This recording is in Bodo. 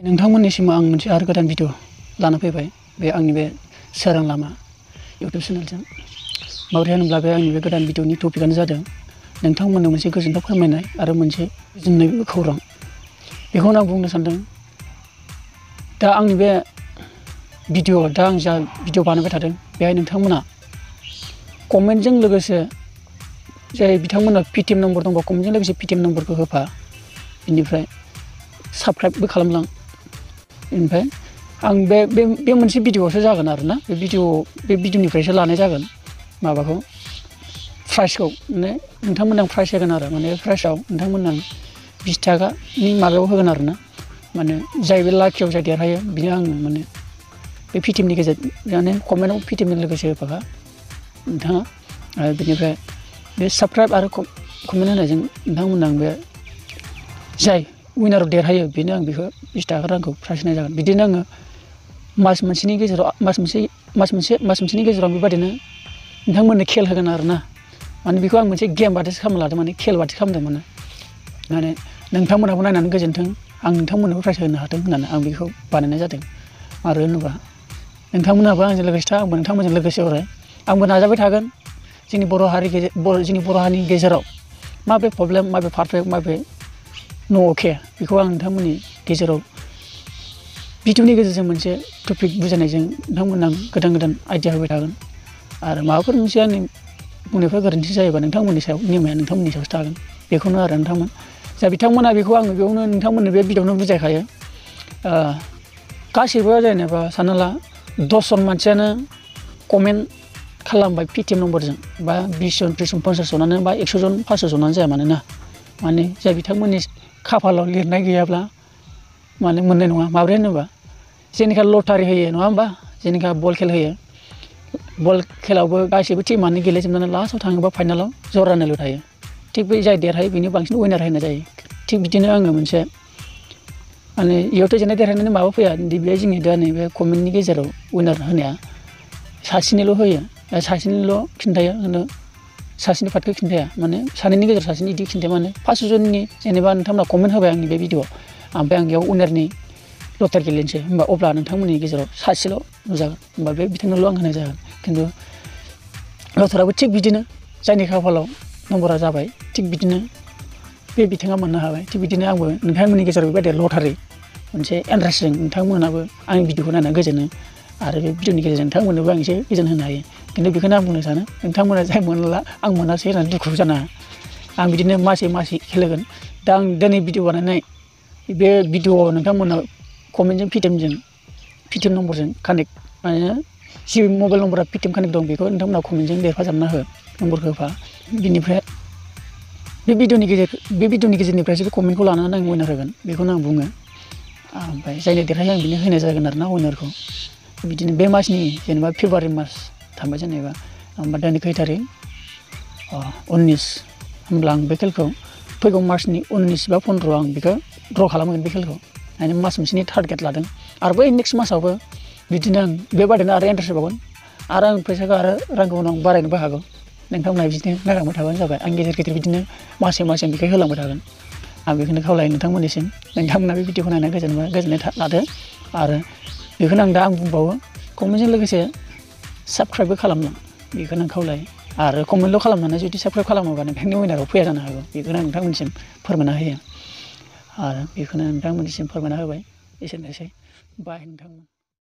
नोंथांमोननिसिम आं मोनसे आरो गोदान भिडिअ लाना फैबाय बे आंनि बे सोरां लामा इउटुब चेनेलजों माबोरै होनोब्ला बे आंनि बे गोदान भिडिअनि टपिकआनो जादों नोंथांमोननो मोनसे गोजोनथाव फोरमायनाय आरो मोनसे गोजोननाय खौरां बेखौनो आं बुंनो सानदों दा आंनि बे भिडिअ दा आं जा भिडिअ बानायबाय थादों बेहाय नोंथांमोना कमेन्टजों लोगोसे जाय बिथांमोना पेटिएम नम्बर दंबा कमेन्टजों लोगोसे पेटिएम नम्बरखौ होफा बेनिफ्राय साबस्क्राइबबो खालामलां ओमफ्राय आं बे मोनसे भिडिअआवसो जागोन आरोना बे भिडिअनिफ्रायसो लानाय जागोन माबाखौ प्राइसखौ माने नोंथांमोननो आं प्राइस होगोन आरो माने प्राइसआव नोंथांमोननो 20 थाखानि माबायाव होगोन आरोना माने जाय बे लाखियाव जाय देरहायो बिनो आं माने बे पेटिएमनि गेजेरजों माने कमेन्टआव पेटिएमजों लोगोसे होफाखा नोंथाङा आरो बेनिफ्राय बे साबस्क्राइब आरो कमेन्ट होनायजों नोंथांमोननो आं बे जाय उइनाराव देरहायो बेनो आं बेखौ 20 थाखा रांखौ प्राइस होनाय जागोन बिदिनो आङो मास मोनसेनि गेजेराव मास मोनसेनि गेजेराव बेबादिनो नोंथांमोननो खेल होगोन आरोना माने बेखौ आं मोनसे गेम बादिसो खालामना लादों माने खेल बादि खालामदों माने नोंथांमोनहाबो नायनानै गोजोनथों आं नोंथांमोननोबो प्राइस होनो हाथों होननानै आं बेखौ बानायनाय जादों आरो होनोबा नोंथांमोनहाबो आंजों लोगोसे था आंबो नोंथांमोनजों लोगोसे अराय आंबो नाजाबाय थागोन जोंनि बर' हारिनि गेजेराव माबे प्रब्लेम माबे पारफेक्ट माबे अके बेखौ आं नोंथांमोननि गेजेराव भिडिअनि गेजेरजों मोनसे टपिक बुजायनायजों नोंथांमोननो आं गोदान आइडिया होबाय थागोन आरो माबाफोर मोनसे आंनि बुंनायफ्रा गोरोन्थि जायोबा नोंथांमोननि सायाव निमाया नोंथांमोननि सायावसो थागोन बेखौनो आरो नोंथांमोन जा बिथांमोना बेखौ आङो बेयावनो नोंथांमोननो बे भिडिअआवनो बुजायखायो गासैबो जेनेबा सानना ला 10 जन मानसियानो कमेन्ट खालामबाय पेटिएम नम्बरजों बा 20 जन 30 जन 50 जनानो बा 100 जन 500 जनानो जाया मानोना माने जाय बिथांमोननि खाफालाव लिरनाय गैयाब्ला माने मोननाय नङा माब्रै होनोबा जेनेखा लटारि होयो नङा होमबा जेनेखा बल खेल होयो बल खेलावबो गासैबो टिमानो गेलेजोबनानै लास्टआव थाङोबा फाइनालाव जरानैल' थायो थिग बे जाय देरहायो बेनो बांसिन उइनार होनाय जायो थिग बिदिनो आङो मोनसे माने इयावथ' जेननाय देरहानायनि माबा फैया बेहाय जोंनि दा नैबे कमेन्टनि गेजेराव उइनार होनाया सासेनिल' होयो सासेनिल' खिन्थायो होनो सासेनि पार्टखौ खिन्थाया माने सानैनि गेजेराव सासेनि इदि खिन्थाया माने 500 जननि जेनेबा नोंथांमोना कमेन्ट होबाय आंनि बे भिडिअआव ओमफ्राय आं बेयाव उइनारनि लटारि गेलेनोसै होमबा अब्ला नोंथांमोननि गेजेराव सासेल' नुजागोन होमबा बे बिथांनोल' आं होनाय जागोन खिन्थु लटारियाबो थिग बिदिनो जायनि खाफालाव नम्बरा जाबाय थिग बिदिनो बे बिथाङा मोननो हाबाय थिग बिदिनो आंबो नोंथांमोननि गेजेराव बेबायदि लटारि मोनसे इन्ट्रेस्टजों नोंथांमोनाबो आंनि भिडिअखौ नायनानै गोजोनो आरो बे भिडिअनि गेजेरजों नोंथांमोननोबो आं एसे गोजोन होनो हायो खिन्थु बेखौनो आं बुंनो सानो नोंथांमोना जाय मोनला आं मोनासै होननानै दुखु जानाङा आं बिदिनो मासै खेलेगोन दा आं दिनै भिडिअ बानायनाय बे भिडिअआव नोंथांमोना कमेन्टजों पेटिएम नम्बरजों कानेक्ट माने जि मबाइल नम्बरा पेटिएम कानेक्ट दं बेखौ नोंथांमोना कमेन्टजों लिरफाजाबना हो नम्बरखौ होफा बिनिफ्राय बे भिडिअनि गेजेरनिफ्रायसो बे कमेन्टखौ लानानै आं उइनार होगोन बेखौनो आं बुङो ओमफ्राय जायनो देरहायो आं बिनो होनाय जागोन आरोना उइनारखौ बिदिनो बे मासनि जेनेबा फेब्रुवारि मास थांबाय जेनेबा होमबा दिनै खै थारिख 19 होमब्ला आं बे खेलखौ फैगौ मार्चनि 19 बा 15 आं बेखौ ड्र खालामगोन बे खेलखौ माने मास मोनसेनि टारगेट लादों आरो बै नेक्स्ट मासावबो बिदिनो आं बेबादिनो आरो इन्ट्रेस्ट होबावगोन आरो आं फैसाखौ आरो रांखौ उनाव बारायनोबो हागौ नोंथांमोनहा बिदिनो नायलांबाय थाबानो जाबाय आं गेजेर बिदिनो मासे बेखौ होलांबाय थागोन आं बेखौनो खावलायो नोंथांमोननिसिम नोंथांमोना बे भिडिअखौ नायनानै गोजोननाय लादो आरो बेखौनो आं दा बुंबावो कमेन्टजों लोगोसे साबस्क्राइबबो खालामलां बेखौनो आं खावलायो आरो कमेन्टल' खालामनानै जुदि साबस्क्राइब खालामोबा नोंथांनि उइनाराव फैया जानो हागौ बेखौनो आं नोंथांमोननिसिम फोरमायना होयो आरो बेखौनो नोंथांमोननिसिम फोरमायना होबाय एसेनोसै बाय नोंथांमोन।